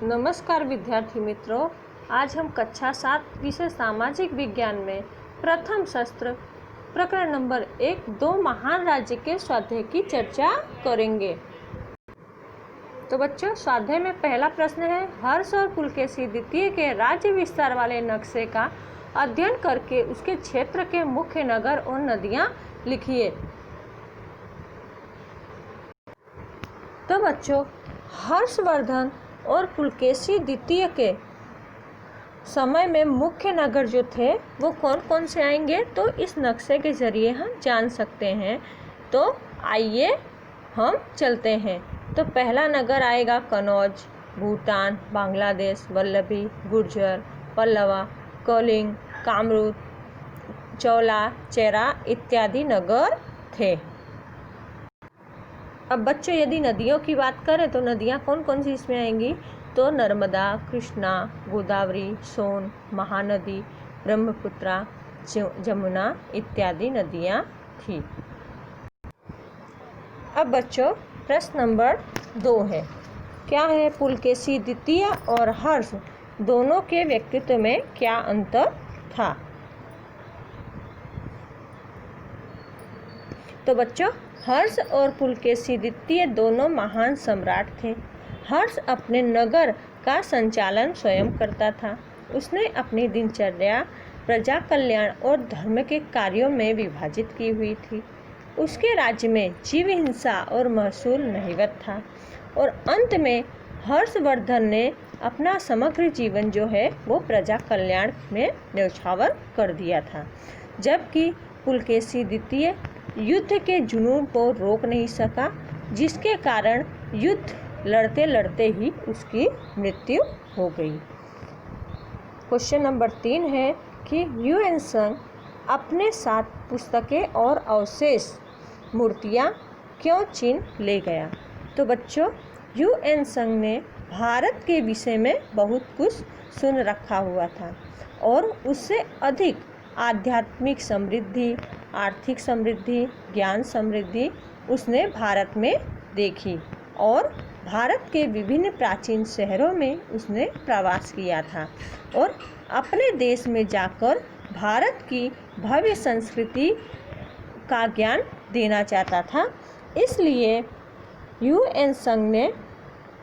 नमस्कार विद्यार्थी मित्रों, आज हम कक्षा 7 विषय सामाजिक विज्ञान में प्रथम शस्त्र प्रकरण नंबर 1 दो महान राज्य के स्वाध्याय की चर्चा करेंगे। तो बच्चों, स्वाध्याय में पहला प्रश्न है, हर्ष और पुलकेशी द्वितीय के राज्य विस्तार वाले नक्शे का अध्ययन करके उसके क्षेत्र के मुख्य नगर और नदियां लिखिए। तो बच्चों, हर्षवर्धन और पुलकेशी द्वितीय के समय में मुख्य नगर जो थे वो कौन कौन से आएंगे, तो इस नक्शे के ज़रिए हम जान सकते हैं। तो आइए हम चलते हैं। तो पहला नगर आएगा कनौज, भूटान, बांग्लादेश, वल्लभी, गुर्जर, पल्लवा, कलिंग, कामरूप, चौला, चेरा इत्यादि नगर थे। अब बच्चों, यदि नदियों की बात करें तो नदियाँ कौन कौन सी इसमें आएंगी, तो नर्मदा, कृष्णा, गोदावरी, सोन, महानदी, ब्रह्मपुत्रा, जमुना इत्यादि नदियाँ थी। अब बच्चों, प्रश्न नंबर 2 है, क्या है, पुलकेशी द्वितीय और हर्ष दोनों के व्यक्तित्व में क्या अंतर था। तो बच्चों, हर्ष और पुलकेशी द्वितीय दोनों महान सम्राट थे। हर्ष अपने नगर का संचालन स्वयं करता था। उसने अपनी दिनचर्या प्रजा कल्याण और धर्म के कार्यों में विभाजित की हुई थी। उसके राज्य में जीव हिंसा और महसूल नहीवत था। और अंत में हर्षवर्धन ने अपना समग्र जीवन जो है वो प्रजा कल्याण में न्यौछावर कर दिया था। जबकि पुलकेशी द्वितीय युद्ध के जुनून को रोक नहीं सका, जिसके कारण युद्ध लड़ते लड़ते ही उसकी मृत्यु हो गई। क्वेश्चन नंबर 3 है कि यूएन संघ अपने साथ पुस्तकें और अवशेष मूर्तियाँ क्यों चीन ले गया। तो बच्चों, यूएन संघ ने भारत के विषय में बहुत कुछ सुन रखा हुआ था और उससे अधिक आध्यात्मिक समृद्धि, आर्थिक समृद्धि, ज्ञान समृद्धि उसने भारत में देखी और भारत के विभिन्न प्राचीन शहरों में उसने प्रवास किया था और अपने देश में जाकर भारत की भव्य संस्कृति का ज्ञान देना चाहता था। इसलिए यूएन संघ ने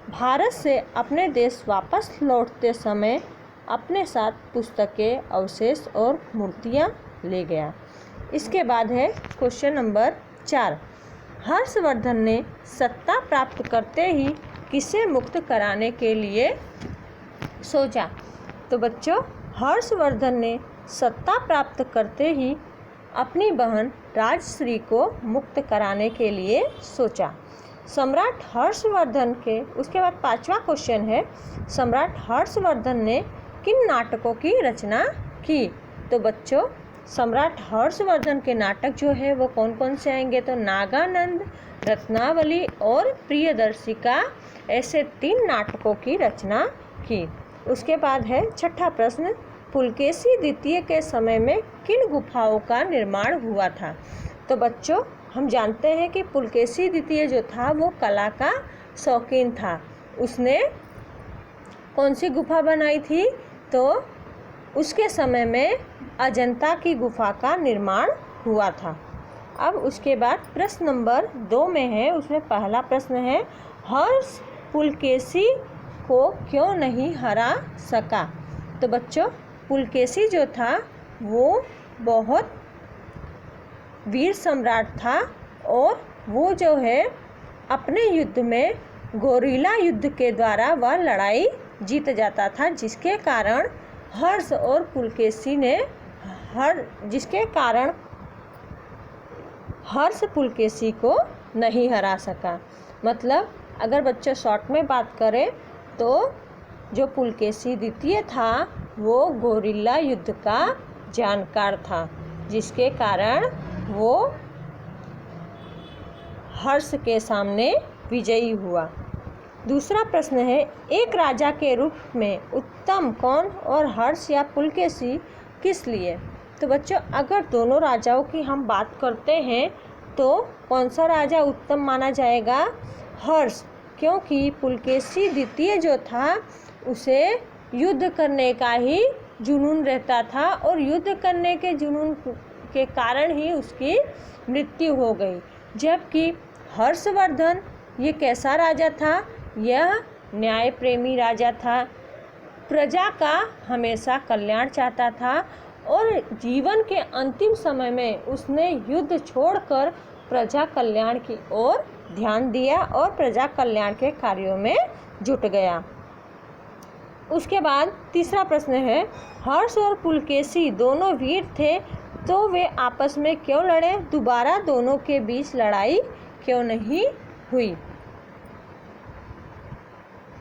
भारत से अपने देश वापस लौटते समय अपने साथ पुस्तकें, अवशेष और मूर्तियाँ ले गया। इसके बाद है क्वेश्चन नंबर 4, हर्षवर्धन ने सत्ता प्राप्त करते ही किसे मुक्त कराने के लिए सोचा। तो बच्चों, हर्षवर्धन ने सत्ता प्राप्त करते ही अपनी बहन राजश्री को मुक्त कराने के लिए सोचा। सम्राट हर्षवर्धन के उसके बाद 5वां क्वेश्चन है, सम्राट हर्षवर्धन ने किन नाटकों की रचना की। तो बच्चों, सम्राट हर्षवर्धन के नाटक जो है वो कौन कौन से आएंगे, तो नागानंद, रत्नावली और प्रियदर्शिका, ऐसे 3 नाटकों की रचना की। उसके बाद है 6ठा प्रश्न, पुलकेशी द्वितीय के समय में किन गुफाओं का निर्माण हुआ था। तो बच्चों, हम जानते हैं कि पुलकेशी द्वितीय जो था वो कला का शौकीन था। उसने कौन सी गुफा बनाई थी, तो उसके समय में अजंता की गुफा का निर्माण हुआ था। अब उसके बाद प्रश्न नंबर 2 में है, उसमें पहला प्रश्न है, हर्ष पुलकेशी को क्यों नहीं हरा सका। तो बच्चों, पुलकेशी जो था वो बहुत वीर सम्राट था और वो जो है अपने युद्ध में गोरिल्ला युद्ध के द्वारा वह लड़ाई जीत जाता था, जिसके कारण हर्ष और पुलकेशी ने हर्ष पुलकेशी को नहीं हरा सका। मतलब अगर बच्चे शॉर्ट में बात करें तो जो पुलकेशी द्वितीय था वो गोरिल्ला युद्ध का जानकार था, जिसके कारण वो हर्ष के सामने विजयी हुआ। दूसरा प्रश्न है, एक राजा के रूप में उत्तम कौन और हर्ष या पुलकेशी किस लिए। तो बच्चों, अगर दोनों राजाओं की हम बात करते हैं तो कौन सा राजा उत्तम माना जाएगा, हर्ष। क्योंकि पुलकेशी द्वितीय जो था उसे युद्ध करने का ही जुनून रहता था और युद्ध करने के जुनून के कारण ही उसकी मृत्यु हो गई। जबकि हर्षवर्धन ये कैसा राजा था? यह न्याय प्रेमी राजा था, प्रजा का हमेशा कल्याण चाहता था और जीवन के अंतिम समय में उसने युद्ध छोड़कर प्रजा कल्याण की ओर ध्यान दिया और प्रजा कल्याण के कार्यों में जुट गया। उसके बाद तीसरा प्रश्न है, हर्ष और पुलकेशी दोनों वीर थे तो वे आपस में क्यों लड़े? दोबारा दोनों के बीच लड़ाई क्यों नहीं हुई?